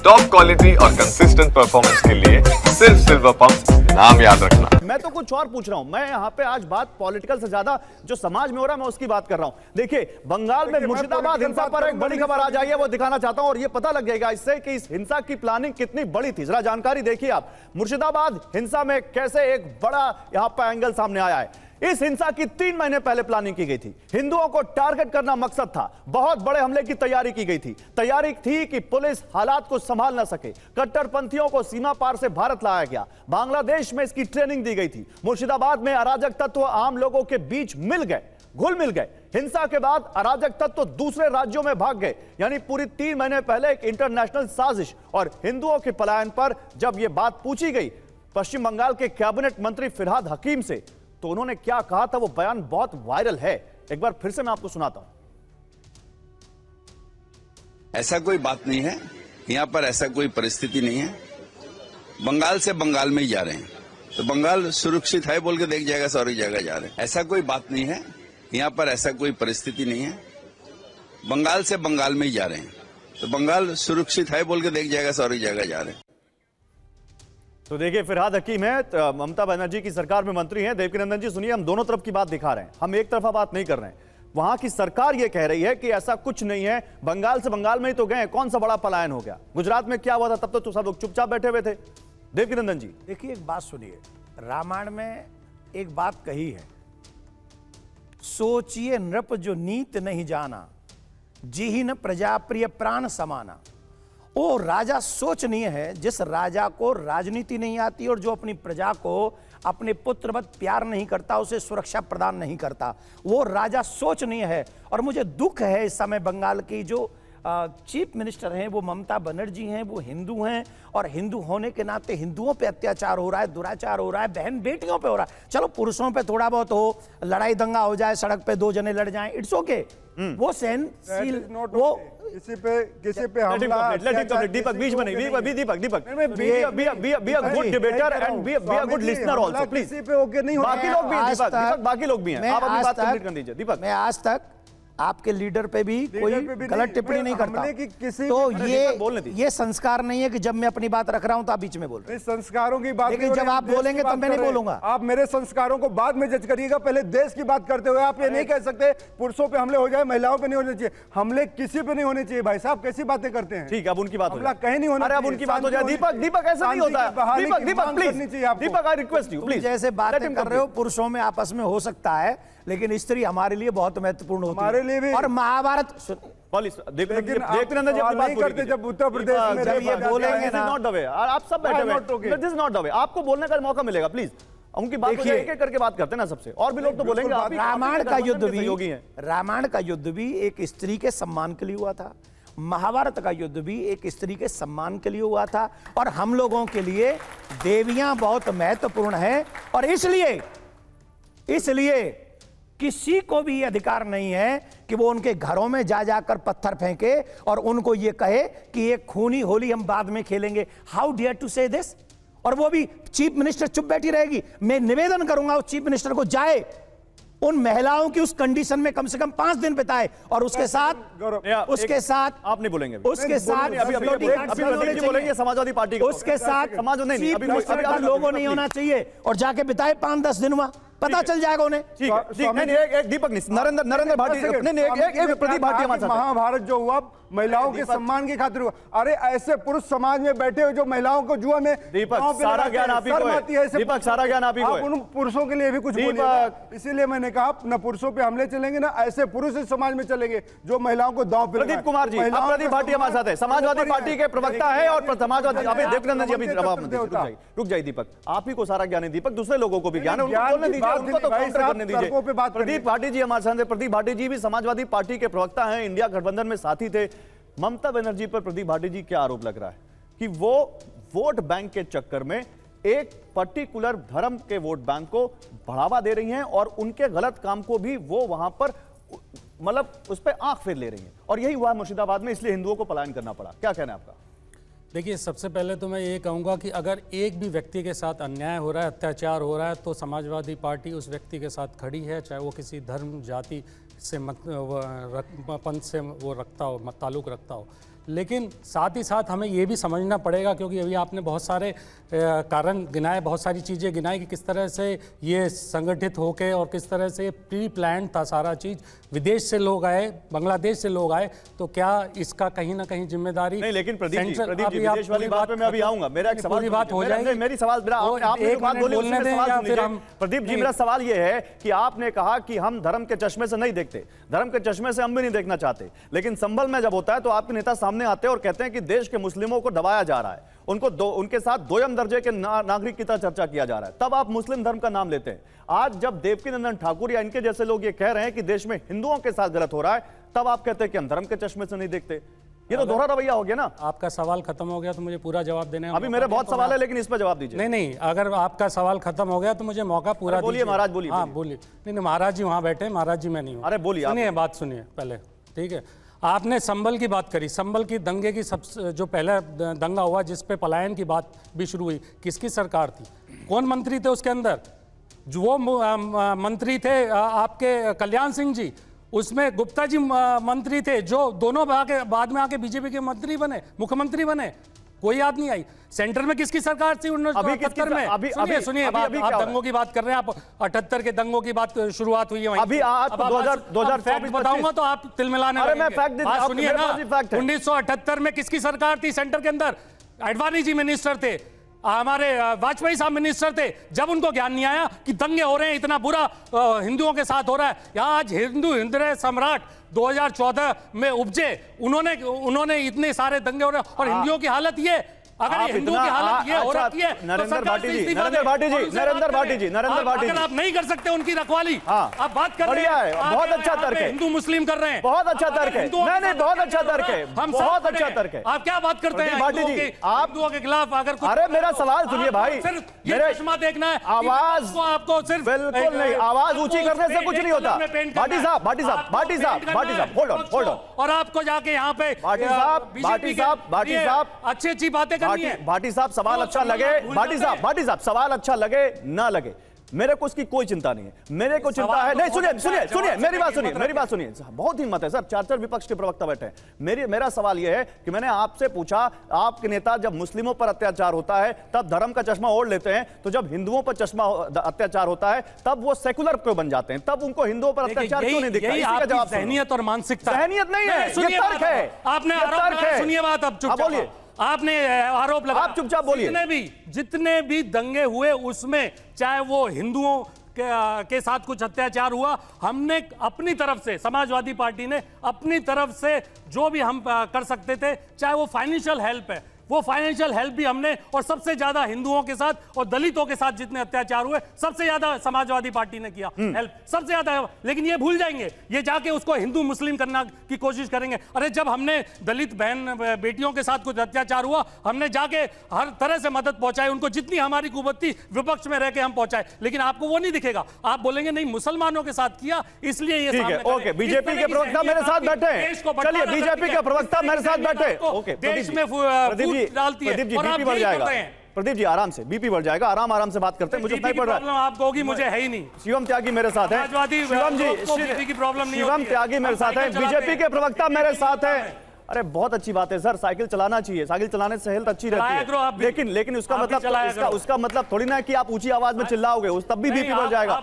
Top quality और consistent performance के लिए सिर्फ सिल्वर पंप नाम याद रखना। मैं तो कुछ और पूछ रहा हूं। मैं यहाँ पे आज बात पॉलिटिकल से ज्यादा जो समाज में हो रहा है मैं उसकी बात कर रहा हूं। देखिए, बंगाल में मुर्शिदाबाद हिंसा पर एक बड़ी खबर आ जाई है, वो दिखाना चाहता हूं और ये पता लग जाएगा इससे कि इस हिंसा की प्लानिंग कितनी बड़ी थी। जरा जानकारी देखिए आप, मुर्शिदाबाद हिंसा में कैसे एक बड़ा यहाँ पर एंगल सामने आया है। इस हिंसा की 3 महीने पहले प्लानिंग की गई थी। हिंदुओं को टारगेट करना मकसद था। बहुत बड़े हमले की तैयारी की गई थी। तैयारी थी कि पुलिस हालात को संभाल ना सके। कट्टरपंथियों को सीमा पार से भारत लाया गया। बांग्लादेश में इसकी ट्रेनिंग दी गई थी। मुर्शिदाबाद में अराजक तत्व आम लोगों के बीच मिल गए, घुल मिल गए। हिंसा के बाद अराजक तत्व दूसरे राज्यों में भाग गए। यानी पूरी 3 महीने पहले एक इंटरनेशनल साजिश और हिंदुओं के पलायन पर जब यह बात पूछी गई पश्चिम बंगाल के कैबिनेट मंत्री फिरहाद हकीम से, तो उन्होंने क्या कहा था वो बयान बहुत वायरल है। एक बार फिर से मैं आपको सुनाता हूं। ऐसा कोई बात नहीं है, यहां पर ऐसा कोई परिस्थिति नहीं है। बंगाल से बंगाल में ही जा रहे हैं, तो बंगाल सुरक्षित है बोल के देख जाएगा, सारी जगह जा रहे हैं। ऐसा कोई बात नहीं है, यहां पर ऐसा कोई परिस्थिति नहीं है। बंगाल से बंगाल में ही जा रहे हैं, तो बंगाल सुरक्षित है बोल के देख जाएगा, सारी जगह जा रहे हैं। तो देखिए, फिरहाद हकीम है, ममता बनर्जी की सरकार में मंत्री हैं। देवकीनंदन जी सुनिए, हम दोनों तरफ की बात दिखा रहे हैं, हम एक तरफा बात नहीं कर रहे हैं। वहां की सरकार यह कह रही है कि ऐसा कुछ नहीं है, बंगाल से बंगाल में ही तो गए, कौन सा बड़ा पलायन हो गया। गुजरात में क्या हुआ था, तब तो सब लोग चुपचाप बैठे हुए थे। देवकीनंदन जी देखिए, एक बात सुनिए, रामायण में एक बात कही है, सोचिए नृप जो नीत नहीं जाना, जिहि न प्रजा प्रिय प्राण समाना। वो राजा सोचनीय है जिस राजा को राजनीति नहीं आती और जो अपनी प्रजा को अपने पुत्रवत प्यार नहीं करता, उसे सुरक्षा प्रदान नहीं करता, वो राजा सोचनीय है। और मुझे दुख है इस समय बंगाल की जो चीफ मिनिस्टर हैं वो ममता बनर्जी हैं, वो हिंदू हैं और हिंदू होने के नाते हिंदुओं पे अत्याचार हो रहा है, दुराचार हो रहा है, बहन बेटियों पे हो रहा है। चलो पुरुषों पे थोड़ा बहुत हो, लड़ाई दंगा हो जाए, सड़क पे 2 जने लड़ जाएं, इट्स ओके, वो सहनशील, वो किसी पे हमला। दीपक बीच में नहीं, Deepak be a good debater and be a good listener also please. किसी पे ओके नहीं होता। बाकी लोग भी हैं दीपक, बाकी लोग भी हैं। आप अपनी बात कंप्लीट कर दीजिए दीपक। मैं आज तक आपके लीडर पे भी कोई गलत टिप्पणी नहीं करता, तो ये संस्कार नहीं है कि जब मैं अपनी बात रख रहा हूं तो आप बीच में बोल रहे हैं। संस्कारों की बात, लेकिन जब आप बोलेंगे तो मैं नहीं बोलूंगा। आप मेरे संस्कारों को बाद में जज करिएगा, पहले देश की बात करते हुए आप ये नहीं कह सकते पुरुषों पे हमले हो जाए, महिलाओं पे नहीं होने चाहिए। हमले किसी पे नहीं होने चाहिए। भाई साहब कैसी बातें करते हैं। ठीक है, अब उनकी बात हमला कहीं नहीं होना। अरे अब उनकी बात हो जाए। दीपक ऐसा नहीं होता है। Deepak please, Deepak I request you please. जैसे बातें कर रहे हो पुरुषों में आपस में हो सकता है, लेकिन स्त्री हमारे लिए बहुत महत्वपूर्ण होती है, हमारे लिए भी। और महाभारत देवकीनंदन जी अपनी बात करते जब उत्तर प्रदेश में जब ये बोलेंगे ना, नॉट द वे, आप सब बैठे हुए, this is not the way. आपको बोलने का मौका मिलेगा प्लीज। उनकी बात एक एक करके बात करते हैं ना सबसे, और भी लोग तो बोलेंगे। रामायण का युद्ध भी एक स्त्री के सम्मान के लिए हुआ था, महाभारत का युद्ध भी एक स्त्री के सम्मान के लिए हुआ था, और हम लोगों के लिए देवियां बहुत महत्वपूर्ण हैं। और इसलिए किसी को भी अधिकार नहीं है कि वो उनके घरों में जा जाकर पत्थर फेंके और उनको ये कहे कि ये खूनी होली हम बाद में खेलेंगे। हाउ डियर टू से दिस। और वो भी चीफ मिनिस्टर चुप बैठी रहेगी। मैं निवेदन करूंगा उस चीफ मिनिस्टर को, जाए उन महिलाओं की उस कंडीशन में कम से कम 5 दिन बिताए, और उसके साथ आप नहीं बोलेंगे, उसके साथ बोलेंगे समाजवादी पार्टी, उसके साथ समाज नहीं, लोगों नहीं होना चाहिए, और जाके बिताए 5-10 दिन वहां, पता चल जाएगा उन्हें। ठीक है, एक दीपक नरेंद्र भाटी, एक प्रदीप भाटी हमारे साथ। महाभारत जो हुआ महिलाओं के सम्मान की खातिर हुआ। अरे ऐसे पुरुष समाज में बैठे हुए जो महिलाओं को जुआ में, दीपक सारा ज्ञान आप ही को है। दीपक सारा ज्ञान आप ही को है। उन पुरुषों के लिए भी कुछ बोलिए। इसीलिए मैंने कहा न पुरुषों पे हमले चलेंगे ना ऐसे पुरुष इस समाज में चलेंगे जो महिलाओं को दांव पे। प्रदीप कुमार जी, प्रदीप भाटी हमारे साथ है, समाजवादी पार्टी के प्रवक्ता है और समाजवादी। देवकीनंदन जी अभी रुक जाइए दीपक, आप ही को सारा ज्ञान है दीपक, दूसरे लोगों को भी ज्ञान है, उनको बोलने दीजिए, उनको तो काउंटर करने दीजिए। प्रदीप भाटी जी हमारे साथ हैं। प्रदीप भाटी जी भी समाजवादी पार्टी के प्रवक्ता हैं, इंडिया गठबंधन में साथी थे। ममता बनर्जी पर प्रदीप भाटी जी क्या आरोप लग रहा है कि वो वोट बैंक के चक्कर में एक पर्टिकुलर धर्म के वोट बैंक को बढ़ावा दे रही हैं और उनके गलत काम को भी वो वहां पर मतलब उस पर आंख फेर ले रही हैं, और यही हुआ मुर्शिदाबाद में, इसलिए हिंदुओं को पलायन करना पड़ा। क्या कहना है आपका? देखिए, सबसे पहले तो मैं ये कहूँगा कि अगर एक भी व्यक्ति के साथ अन्याय हो रहा है, अत्याचार हो रहा है, तो समाजवादी पार्टी उस व्यक्ति के साथ खड़ी है, चाहे वो किसी धर्म जाति से पंथ से वो रखता हो, ताल्लुक़ रखता हो। लेकिन साथ ही साथ हमें ये भी समझना पड़ेगा, क्योंकि अभी आपने बहुत सारे कारण गिनाए, बहुत सारी चीज़ें गिनाई कि किस तरह से ये संगठित होके और किस तरह से प्री प्लान था सारा चीज़। विदेश से लोग आए, बांग्लादेश से लोग आए, तो क्या इसका कहीं ना कहीं जिम्मेदारी नहीं, लेकिन प्रदीप जी सेंट्रल- विदेश वाली पूरी बात पे मैं अभी आऊंगा। मेरा एक सवाल पूरी बात हो जाएगी। मेरी सवाल आपने एक बात मिनट बोली, बोलने उसमें दें सवाल या सुन फिर लीजिए। हम प्रदीप जी, नहीं। मेरा सवाल ये है कि आपने कहा कि हम धर्म के चश्मे से नहीं देखते, धर्म के चश्मे से हम भी नहीं देखना चाहते, लेकिन संभल में जब होता है तो आपके नेता सामने आते हैं और कहते हैं कि देश के मुस्लिमों को दबाया जा रहा है, उनके साथ दोयम दर्जे के नागरिक की तरह चर्चा किया जा रहा है, तब आप मुस्लिम धर्म का नाम लेते हैं। आज जब देवकीनंदन ठाकुर या इनके जैसे लोग ये कह रहे हैं कि देश में हिंदुओं के साथ गलत हो रहा है, तब आप कहते हैं कि हम धर्म के चश्मे से नहीं देखते। ये तो दोहरा रवैया हो गया ना। आपका सवाल खत्म हो गया तो मुझे पूरा जवाब देने का अभी मौका मेरे दें, बहुत तो सवाल मैं- है, लेकिन इस पर जवाब दीजिए। नहीं नहीं, अगर आपका सवाल खत्म हो गया तो मुझे मौका पूरा अरे बोलिए दीजिए। महाराज, बोलिए, हाँ बोलिए। बोलिए। नहीं नहीं, महाराज जी वहाँ बैठे, महाराज जी मैं नहीं हूँ। अरे बोलिए, आप सुनिए, बात सुनिए पहले, ठीक है। आपने संभल की बात करी, संभल की दंगे की जो पहला दंगा हुआ जिस पे पलायन की बात भी शुरू हुई, किसकी सरकार थी, कौन मंत्री थे उसके अंदर? जो वो मंत्री थे आपके कल्याण सिंह जी, उसमें गुप्ता जी मंत्री थे, जो दोनों बाद में आके बीजेपी के मंत्री बने, मुख्यमंत्री बने। कोई याद नहीं आई। सेंटर में किसकी सरकार थी 1978 में? सुनिए, आप दंगों की बात कर रहे हैं, आप 78 के दंगों की बात शुरुआत हुई है वहीं अभी से। आप अब 2024 बताऊंगा तो आप तिलमिलाने अरे मैं लगेंगे। फैक्ट बात सुनिए ना, 1978 में किसकी सरकार थी सेंटर के अंदर? आडवाणी जी मिनिस्टर थे, हमारे वाजपेयी साहब मिनिस्टर थे। जब उनको ज्ञान नहीं आया कि दंगे हो रहे हैं, इतना बुरा हिंदुओं के साथ हो रहा है, यहाँ आज हिंदू हिंदुए सम्राट 2014 में उपजे, उन्होंने इतने सारे दंगे हो रहे हैं और हिंदुओं की हालत ये, अगर ये हिंदुओं की हालत ये हो रखी है, नरेंद्र भाटी जी, नरेंद्र भाटी जी, आप नहीं कर सकते उनकी रखवाली। आप बात कर रहे हैं, बहुत अच्छा तर्क है, हिंदू मुस्लिम कर रहे हैं, बहुत अच्छा तर्क है, नहीं बहुत अच्छा तर्क है, हम बहुत अच्छा तर्क है। आप क्या बात करते हैं भाटी जी, आप हिंदुओं के खिलाफ? अगर अरे मेरा सवाल सुनिए भाई, मेरे चश्मा देखना है, आवाज आपको सिर्फ बिल्कुल नहीं, आवाज ऊंची करने से कुछ नहीं होता। भाटी साहब होल्ड ऑन, और आपको जाके यहाँ पे भाटी साहब अच्छी अच्छी बातें करनी है। भाटी साहब सवाल अच्छा लगे, भाटी साहब सवाल अच्छा लगे ना लगे, मेरे को उसकी कोई चिंता नहीं है। मेरे को चिंता है, नहीं सुनिए मेरी बात सुनिए, बहुत हिम्मत है सर, चार विपक्ष के प्रवक्ता बैठे हैं। मेरा सवाल यह है कि मैंने आपसे पूछा, आपके नेता जब मुस्लिमों पर अत्याचार होता है तब धर्म का चश्मा ओढ़ लेते हैं, तो जब हिंदुओं पर चश्मा अत्याचार होता है तब वो सेकुलर क्यों बन जाते हैं, तब उनको हिंदुओं पर अत्याचार क्यों नहीं दिखता? इसका जवाब सहनियत और मानसिकता, सहनियत नहीं है, ये तर्क है। आपने आरोप, सुनिए बात, अब चुप बोलिए, आपने आरोप लगा, आप चुपचाप बोलिए। जितने भी दंगे हुए उसमें चाहे वो हिंदुओं के साथ कुछ अत्याचार हुआ, हमने अपनी तरफ से, समाजवादी पार्टी ने अपनी तरफ से जो भी हम कर सकते थे, चाहे वो फाइनेंशियल हेल्प है, वो फाइनेंशियल हेल्प भी हमने, और सबसे ज्यादा हिंदुओं के साथ और दलितों के साथ जितने अत्याचार हुए सबसे ज्यादा समाजवादी पार्टी ने किया हेल्प, सबसे ज्यादा। लेकिन ये भूल जाएंगे, ये जाके उसको हिंदू मुस्लिम करना की कोशिश करेंगे। अरे जब हमने दलित बहन बेटियों के साथ कुछ अत्याचार हुआ, हमने जाके हर तरह से मदद पहुंचाई उनको, जितनी हमारी कुवत थी विपक्ष में रह के हम पहुंचाए। लेकिन आपको वो नहीं दिखेगा, आप बोलेंगे नहीं मुसलमानों के साथ किया इसलिए ये ठीक है। ओके, बीजेपी के प्रवक्ता मेरे साथ बैठे हैं, चलिए बीजेपी के प्रवक्ता मेरे साथ बैठे। ओके, देश में डालती है, प्रदीप जी और आप बीपी बढ़ यही जाएगा। करते हैं। प्रदीप जी आराम से, बीपी बढ़ जाएगा, आराम से बात करते हैं, मुझे नहीं पड़ रहा है। आपको होगी, मुझे है ही नहीं। शिवम त्यागी मेरे साथ है, शिवम जी, शिवम त्यागी मेरे साथ है, बीजेपी के प्रवक्ता मेरे साथ है। अरे बहुत अच्छी बात है सर, साइकिल चलाना चाहिए, साइकिल चलाने से हेल्थ अच्छी रहती है, लेकिन उसका मतलब थोड़ी ना कि आप ऊंची आवाज में चिल्लाओगे, तब भी बीपी बढ़ जाएगा।